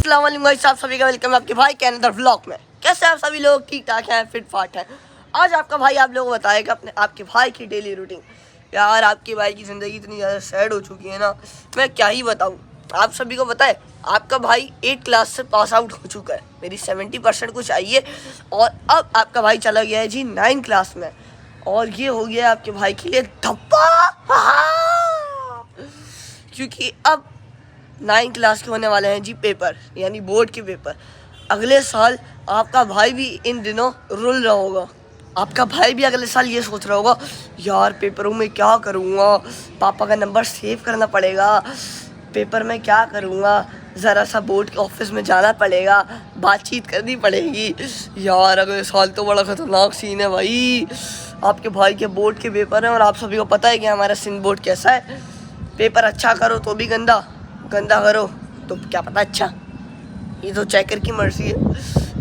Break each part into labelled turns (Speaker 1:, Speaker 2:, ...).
Speaker 1: अस्सलाम वालेकुम गाइस, आप सभी का वेलकम है आपके भाई के अनदर व्लॉग में। कैसे आप सभी लोग? ठीक ठाक हैं, फिट फाट हैं। आज आपका भाई आप लोगों को बताएगा अपने आपके भाई की डेली रूटीन। यार आपके भाई की ज़िंदगी इतनी ज़्यादा सैड हो चुकी है ना, मैं क्या ही बताऊँ। आप सभी को पता है आपका भाई 8 क्लास से पास आउट हो चुका है, मेरी 70% कुछ आई है, और अब आपका भाई चला गया है जी 9 क्लास में, और ये हो गया आपके भाई के लिए धब्बा। क्योंकि अब 9 क्लास के होने वाले हैं जी पेपर, यानी बोर्ड के पेपर। अगले साल आपका भाई भी इन दिनों रुल रहा होगा। आपका भाई भी अगले साल ये सोच रहा होगा, यार पेपरों में क्या करूँगा, पापा का नंबर सेव करना पड़ेगा, पेपर में क्या करूँगा, ज़रा सा बोर्ड के ऑफिस में जाना पड़ेगा, बातचीत करनी पड़ेगी। यार अगले साल तो बड़ा ख़तरनाक सीन है भाई। आपके भाई के बोर्ड के पेपर हैं, और आप सभी को पता है कि हमारा सिंध बोर्ड कैसा है। पेपर अच्छा करो तो भी गंदा, गंदा करो तो क्या पता अच्छा। ये तो चेकर की मर्जी है।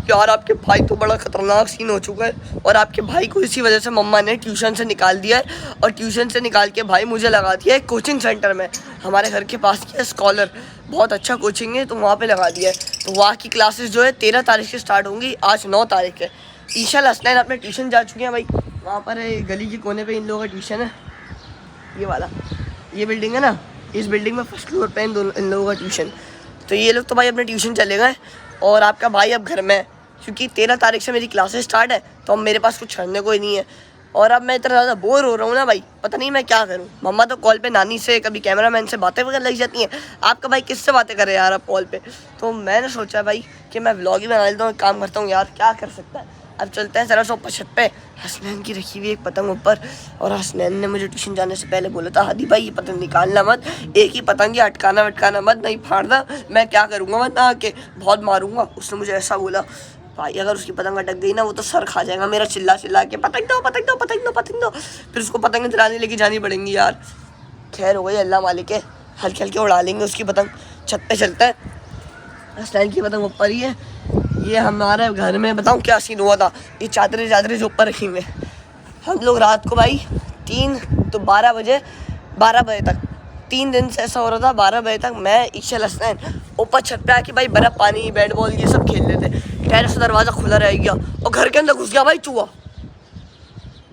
Speaker 1: यार आपके भाई तो बड़ा ख़तरनाक सीन हो चुका है, और आपके भाई को इसी वजह से मम्मा ने ट्यूशन से निकाल दिया है, और ट्यूशन से निकाल के भाई मुझे लगा दिया है कोचिंग सेंटर में। हमारे घर के पास की है स्कॉलर, बहुत अच्छा कोचिंग है, तो वहाँ पे लगा दिया है। तो वहाँ की क्लासेस जो है 13 तारीख से स्टार्ट होंगी, आज 9 तारीख है। ईशा हसनैन अपने ट्यूशन जा चुके हैं भाई। वहाँ पर गली के कोने पर इन लोगों का ट्यूशन है, ये वाला, ये बिल्डिंग है ना, इस बिल्डिंग में फर्स्ट फ्लोर पे इन लोगों का ट्यूशन। तो ये लोग तो भाई अपने ट्यूशन चले गए, और आपका भाई अब घर में है, क्योंकि 13 तारीख से मेरी क्लासेस स्टार्ट है, तो अब मेरे पास कुछ करने को ही नहीं है। और अब मैं इतना ज़्यादा बोर हो रहा हूँ ना भाई, पता नहीं मैं क्या करूँ। मम्मा तो कॉल पे नानी से, कभी कैमरामैन से बातें वगैरह लग जाती हैं। आपका भाई किससे बातें करे यार अब कॉल पे। तो मैंने सोचा भाई कि मैं व्लॉग ही बना लेता हूँ, काम करता हूँ यार, क्या कर सकता है। अब चलते हैं ज़रा सा ऊपर छत पे। हसनैन की रखी हुई एक पतंग ऊपर, और हसनैन ने मुझे ट्यूशन जाने से पहले बोला था, हादी भाई ये पतंग निकालना मत, एक ही पतंग है, अटकाना वटकाना मत, नहीं फाड़ना, मैं क्या करूँगा वरना आके बहुत मारूंगा। उसने मुझे ऐसा बोला। भाई अगर उसकी पतंग अटक गई ना, वो तो सर खा जाएगा मेरा, चिल्ला चिल्ला के पतंग दो पतंग दो पतंग दो पतंग दो। फिर उसको पतंग दिलाने लेके जानी पड़ेंगी यार। खैर हो गई, अल्लाह मालिक है, हल्के हल्के उड़ा लेंगे उसकी पतंग। छत पे चलते हैं, हसनैन की पतंग ऊपर ही है। ये हमारे घर में बताऊँ क्या सीन हुआ था। ये चादरें चादरें जो ऊपर रखी हुई हैं, हम लोग रात को भाई 12 बजे तक, 3 दिन से ऐसा हो रहा था, 12 बजे तक मैं ईशा हसनैन ऊपर छत पे आके भाई बर्फ़ पानी बैट बॉल ये सब खेल रहे थे। टेरेस से दरवाज़ा खुला रह गया, और घर के अंदर घुस गया भाई चूहा।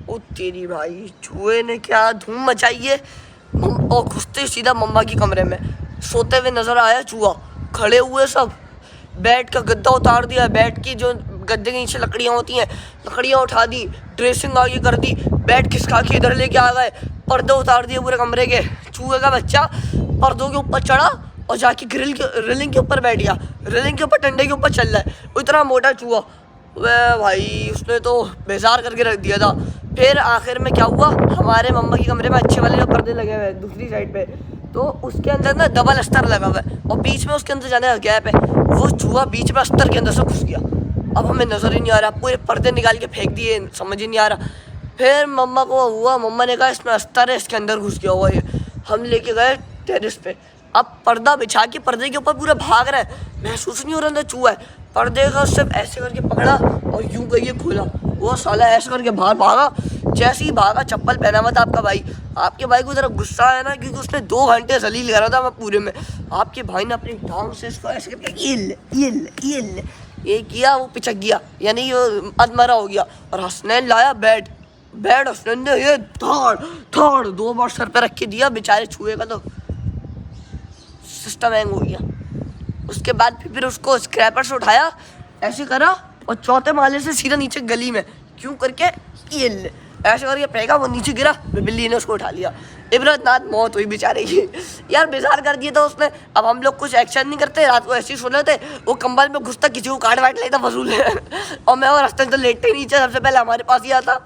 Speaker 1: ओ तेरी भाई, चूहे ने क्या धूम मचाई है। और घुसते सीधा मम्मा की कमरे में सोते हुए नज़र आया चूहा। खड़े हुए सब, बेड का गद्दा उतार दिया, बेड की जो गद्दे के नीचे लकड़ियाँ होती हैं, लकड़ियाँ उठा दी, ड्रेसिंग आगे कर दी, बेड खिसका के इधर लेके आ गए, पर्दे उतार दिए पूरे कमरे के। चूहे का बच्चा पर्दों के ऊपर चढ़ा और जाके रेलिंग के ऊपर बैठ गया, रेलिंग के ऊपर डंडे के ऊपर चल रहा है, इतना मोटा चूहा। वह भाई उसने तो बेजार करके रख दिया था। फिर आखिर में क्या हुआ, हमारे मम्मा के कमरे में अच्छे वाले जो पर्दे लगे हुए हैं दूसरी साइड पे, तो उसके अंदर ना डबल अस्तर लगा हुआ है, और बीच में उसके अंदर जाने का गैप है। वो चूहा बीच में अस्तर के अंदर से घुस गया। अब हमें नज़र ही नहीं आ रहा, पूरे पर्दे निकाल के फेंक दिए, समझ ही नहीं आ रहा। फिर मम्मा को हुआ, मम्मा ने कहा इसमें अस्तर है, इसके अंदर घुस गया हुआ ये। हम लेके गए टेरेस पे, अब पर्दा बिछा के पर्दे के ऊपर पूरा भाग रहा है, महसूस नहीं हो रहा अंदर चूहा है। पर्दे का सिर्फ ऐसे करके पकड़ा और यूं करके खोला, वो साला ऐसे करके बाहर भागा। जैसे ही भागा, चप्पल पहना हुआ था आपका भाई। आपके भाई को ज़रा गुस्सा आया ना, क्योंकि उसने 2 घंटे जलील करा था मैं पूरे में। आपके भाई ने अपनी टांग से इसको ऐसे करके ये किया, वो पिचक गया, यानी ये अधमरा हो गया। और हसनैन लाया बेड हसनैन ने ये थाड़ 2 बार सर पे रख के दिया, बेचारे चूहे का तो सिस्टम हैंग हो गया। उसके बाद फिर उसको स्क्रैपर से उठाया, ऐसे करा, और 4थे माले से सीधा नीचे गली में क्यों करके ये ऐसे करके फेंका, वो नीचे गिरा, बिल्ली ने उसको उठा लिया। इबरतनाक मौत हुई बेचारे की। यार बेजार कर दिया था उसने। अब हम लोग कुछ एक्शन नहीं करते, रात को ऐसे ही सो लेते, वो कंबल में घुसता, किसी को काट वाट लेता वसूल और मैं और हस्तन तो लेटते ही नीचे, सबसे पहले हमारे पास ही आता।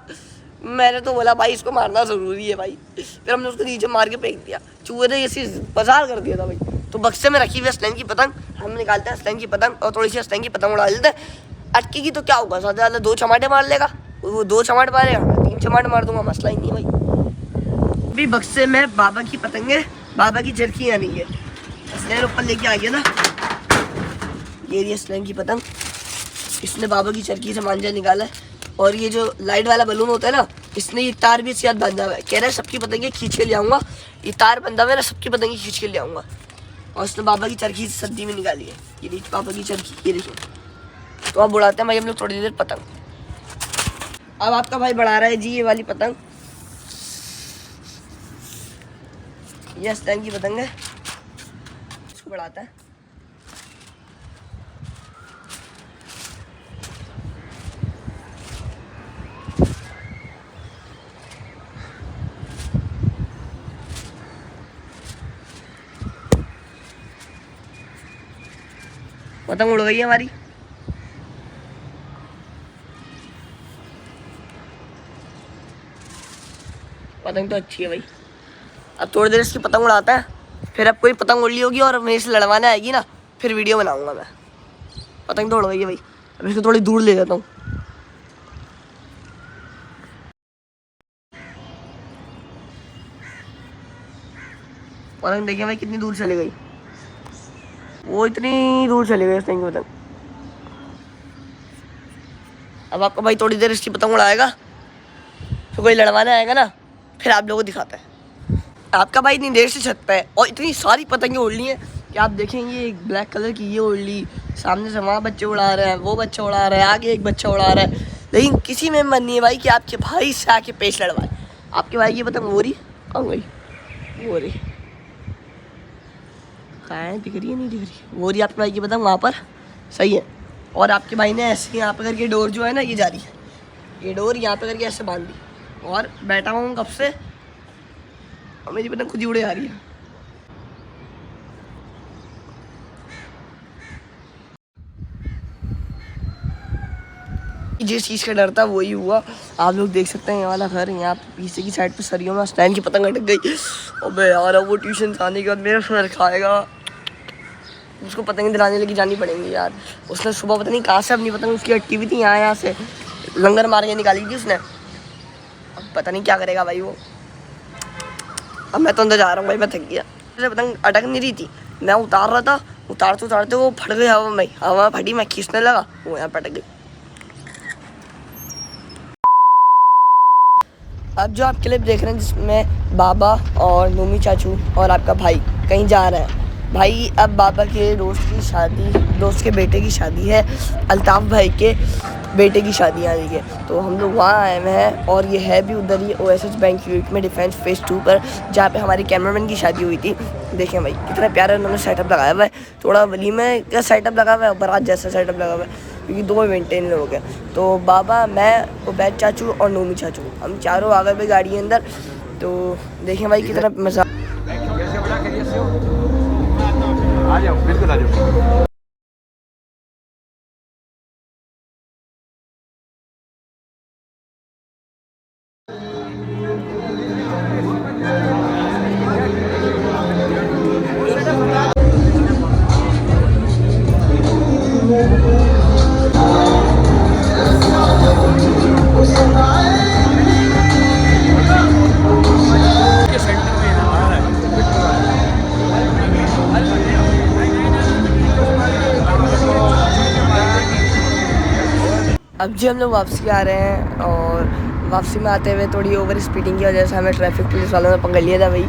Speaker 1: मैंने तो बोला भाई इसको मारना ज़रूरी है भाई, फिर हमने उसको नीचे मार के फेंक दिया। चूहे ने ऐसी बाजार कर दिया था भाई। तो बक्से में रखी हुई हसनैन की पतंग हम निकालते हैं, हसनैन की पतंग, और थोड़ी सी हसनैन की पतंग उड़ा लेते हैं। अटकेगी तो क्या होगा, ज़्यादा ज़्यादा 2 चमाटे मार लेगा, वो 2 चमाट मारेगा, 3 चमाट मार दूंगा, मसला ही नहीं है भाई। अभी बक्से में बाबा की पतंग है, बाबा की चरखियाँ नहीं है। हसनैन ऊपर लेके आ गया ना, ये रही हसनैन की पतंग, इसने बाबा की चरखी से मांझा निकाला है। और ये जो लाइट वाला बलून होता है ना, इसने ये तार भी इसके साथ बांधा हुआ है। कह रहा है सबकी पतंगें खींच के ले आऊँगा, ये तार बंधा हुआ है ना, सबकी पतंगें खींच के ले आऊँगा। और उसने बाबा की चरखी सर्दी में निकाली है। ये देखिए बाबा की चरखी, ये देखिए। तो अब उड़ाते हैं भाई हम लोग थोड़ी देर पतंग। अब आपका भाई बढ़ा रहा है जी ये वाली पतंग, ये स्टैंड की पतंग है, इसको बढ़ाता है। पतंग उड़ गई है हमारी। पतंग तो अच्छी है भाई। अब थोड़ी देर इसकी पतंग उड़ाता है, फिर अब कोई पतंग उड़ ली होगी और मेरे से लड़वाने आएगी ना, फिर वीडियो बनाऊंगा मैं। पतंग तो उड़ गई है भाई, अब इसको थोड़ी दूर ले जाता हूँ। पतंग देखिए भाई कितनी दूर चली गई, वो इतनी दूर चली गई उसने पतंग। अब आपका भाई थोड़ी देर इसकी पतंग उड़ाएगा, फिर कोई लड़वाने आएगा ना, फिर आप लोगों को दिखाता है। आपका भाई इतनी देर से छत पे है और इतनी सारी पतंगें उड़ ली हैं कि आप देखेंगे एक ब्लैक कलर की ये उड़ ली, सामने से वहाँ बच्चे उड़ा रहे हैं, वो बच्चा उड़ा रहा है, आगे एक बच्चा उड़ा रहा है, लेकिन किसी में मन नहीं है भाई कि आपके भाई से आके पेश लड़वाए। आपके भाई की पतंग हो रही कहाँ गई, वो रही कहाँ है, दिख रही है नहीं दिख रही, वो रही आपके भाई की पतंग वहाँ पर, सही है। और आपके भाई ने ऐसे यहाँ पे करके डोर जो है ना ये जा रही है, ये डोर यहाँ पे करके ऐसे बांध दी और बैठा हुआ हूँ कब से और मेरी पतंग खुद ही उड़े आ रही है। जिस चीज़ का डर था वही हुआ। आप लोग देख सकते हैं ये वाला घर, यहाँ पे पीछे की साइड पे सरियों में स्टैंड की पतंग अटक गई। अबे यार अब वो ट्यूशन से आने के बाद मेरा सर खाएगा, उसको पतंग दिलाने लगी जानी पड़ेंगी यार। उसने सुबह पता नहीं कहाँ से अपनी पतंग उसकी अटकी हुई थी यहाँ से लंगर मार के निकाली थी उसने। अब पता नहीं क्या करेगा भाई वो। अब मैं तो अंदर जा रहा हूँ भाई, मैं थक गया। पतंग अटक नहीं रही थी, मैं उतार रहा था, उतारते उतारते वो फट गई हवा में, हवा फटी, मैं खींचने लगा, वो यहाँ पर अटक गई। अब जो आप क्लिप देख रहे हैं जिसमें बाबा और नूमी चाचू और आपका भाई कहीं जा रहे हैं। भाई अब बाबा के दोस्त के बेटे की शादी है, अल्ताफ़ भाई के बेटे की शादी यानी के, तो हम लोग वहाँ आए हुए हैं। और ये है भी उधर ही OSS बैंक यूनिट में डिफेंस फेज़ 2 पर, जहाँ पे हमारे कैमरामैन की शादी हुई थी। देखें भाई कितना प्यारा उन्होंने सेटअप लगाया हुआ है, थोड़ा वलीमे का सेटअप लगा हुआ है, बारात जैसा सेटअप लगा हुआ है, क्योंकि 2 इवेंट इन लोगों के। तो बाबा, मैं, उबैद चाचू और नूमी चाचू, हम चारों आ गए भाई गाड़ी के अंदर। तो देखें भाई कितना मज़ा।
Speaker 2: आ जाओ, बिल्कुल आ जाओ।
Speaker 1: अब जी हम लोग वापसी आ रहे हैं और वापसी में आते हुए थोड़ी ओवर स्पीडिंग की वजह से हमें ट्रैफिक पुलिस वालों ने पकड़ लिया था भाई।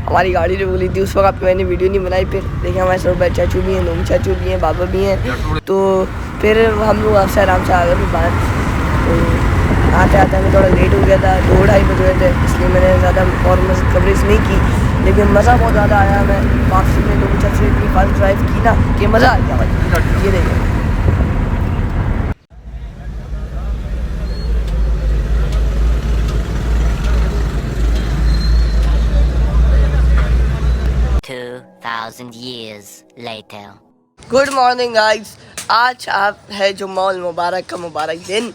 Speaker 1: हमारी गाड़ी जो बोली थी उस वक्त आपको मैंने वीडियो नहीं बनाई। फिर देखिए हमारे साथ उबैद चाचू भी हैं, नूमी चाचू भी हैं, बाबा भी हैं। तो फिर हम लोग आपसे आराम से आ गए। फिर बाहर तो आते आते हमें थोड़ा लेट हो गया था, 2-2:30 बज गए थे, इसलिए मैंने ज़्यादा और कवरेज नहीं की। लेकिन मज़ा बहुत ज़्यादा आया हमें वापसी में। नूमी चाचू इतनी फास्ट ड्राइव की ना कि मज़ा आ गया भाई। ये देखिए
Speaker 3: years later.
Speaker 1: Good morning guys. आज आप है जो मॉल मुबारक का मुबारक दिन।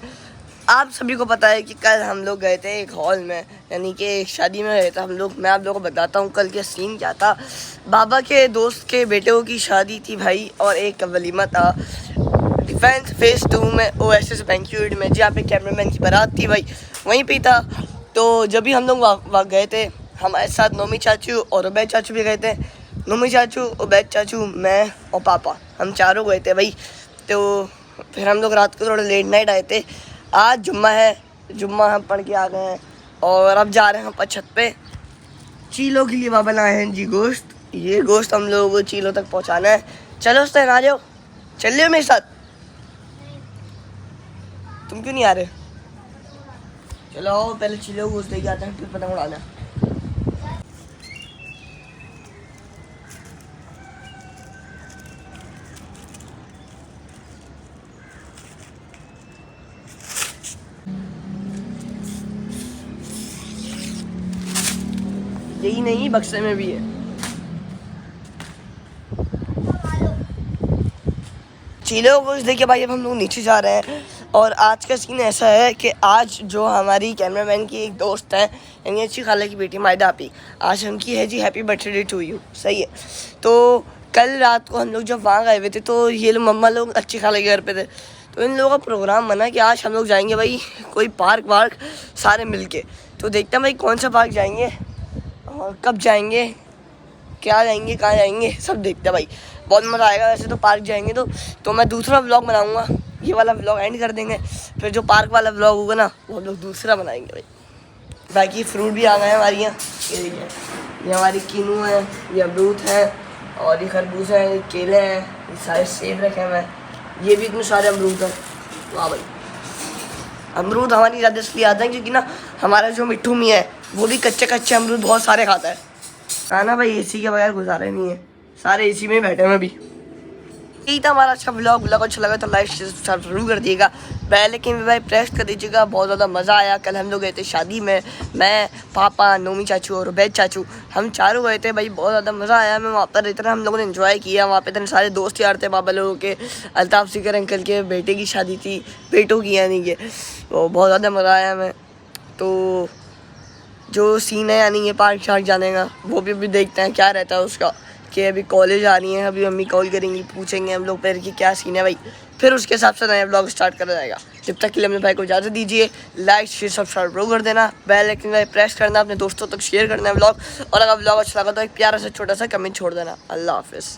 Speaker 1: आप सभी को पता है कि कल हम लोग गए थे एक हॉल में, यानी कि एक शादी में गए थे हम लोग। मैं आप लोगों को बताता हूँ कल के सीन क्या था। बाबा के दोस्त के बेटे की शादी थी भाई, और एक वलीमा था डिफेंस फेज़ 2 में OSS बैंक्वेट में, जहाँ पे कैमरामैन की बारात थी भाई, वहीं पे था। तो जब भी हम लोग वहाँ गए थे, हमारे साथ नूमी चाचू और उबैद चाचू भी गए थे। नूमी चाचू, उबैद चाचू, मैं और पापा, हम चारों गए थे भाई। तो फिर हम लोग रात को थोड़ा लेट नाइट आए थे। आज जुम्मा है, जुम्मा हम पढ़ के आ गए हैं और अब जा रहे हैं हम छत पे। चीलों के लिए वहाँ बनाए हैं जी गोश्त, ये गोश्त हम लोगों को चीलों तक पहुंचाना है। चलो उस तरह आ जाओ, चल लियो मेरे साथ। तुम क्यों नहीं आ रहे? चलो आओ, पहले चीलों को गोश्त लेके आते हैं, फिर पतंग उड़ाना। यही नहीं, बक्से में भी है। चीलों को देखिए भाई, अब हम लोग नीचे जा रहे हैं। और आज का सीन ऐसा है कि आज जो हमारी कैमरामैन की एक दोस्त है, यानी अच्छी खाला की बेटी मायदा आपी, आज उनकी है जी हैप्पी बर्थडे टू यू। सही है। तो कल रात को हम लोग जब वहाँ गए हुए थे तो ये लोग मम्मा लोग अच्छी खाला के घर पे थे, तो इन लोगों का प्रोग्राम बना कि आज हम लोग जाएंगे भाई कोई पार्क वार्क सारे मिल के। तो देखते हैं भाई कौन सा पार्क जाएंगे और कब जाएंगे, क्या जाएंगे, कहाँ जाएंगे, सब देखते हैं भाई। बहुत मज़ा आएगा। वैसे तो पार्क जाएंगे तो मैं दूसरा व्लॉग बनाऊंगा, ये वाला व्लॉग एंड कर देंगे, फिर जो पार्क वाला व्लॉग होगा ना वो हम लोग दूसरा बनाएंगे भाई। बाकी फ्रूट भी आ गए हैं हमारी यहाँ, ये देखिए, ये हमारी कीनू है, ये अमरूद है, और ये खरबूज है, ये केले हैं, ये सारे सेब रखे हुए हैं, ये भी इतने सारे अमरूद हैं। वाह भाई, अमरूद हमारी ज़्यादा इसलिए आते हैं क्योंकि ना हमारा जो मिट्ठू मियाँ है वो भी कच्चे कच्चे अमरूद बहुत सारे खाता है ना भाई। एसी के बगैर गुजारा ही नहीं है, सारे एसी में ही बैठे हैं अभी। यही था हमारा अच्छा व्लॉग अच्छा लगा तो लाइक सब्सक्राइब जरूर कर दिएगा, बेल आइकन भी भाई प्रेस कर दीजिएगा। बहुत ज़्यादा मज़ा आया। कल हम लोग गए थे शादी में, मैं, पापा, नोमी चाचू और उबैद चाचू, हम चारों गए थे भाई। बहुत ज़्यादा मज़ा आया। मैं वहाँ पर इतना हम लोगों ने एंजॉय किया। वहाँ पे इतने सारे दोस्त यार थे पापा लोगों के। अल्ताफ़ सिकर अंकल के बेटे की शादी थी, बेटों की यानी कि, तो बहुत ज़्यादा मज़ा आया हमें। तो जो सीन है यानी ये पार्क शार्क जाने का, वो भी अभी देखते हैं क्या रहता है उसका, कि अभी कॉलेज आ रही है, अभी मम्मी कॉल करेंगी, पूछेंगे हम लोग पैर की क्या सीन है भाई, फिर उसके हिसाब से नया ब्लॉग स्टार्ट करा जाएगा। जब तक के लिए अपने भाई को इजाज़त दीजिए। लाइक शेयर सब्सक्राइब कर देना, बेल आइकन भाई प्रेस करना, अपने दोस्तों तक शेयर करना है ब्लॉग, और अगर ब्लॉग अच्छा लगा तो एक प्यारा सा छोटा सा कमेंट छोड़ देना। अल्लाह हाफिज़।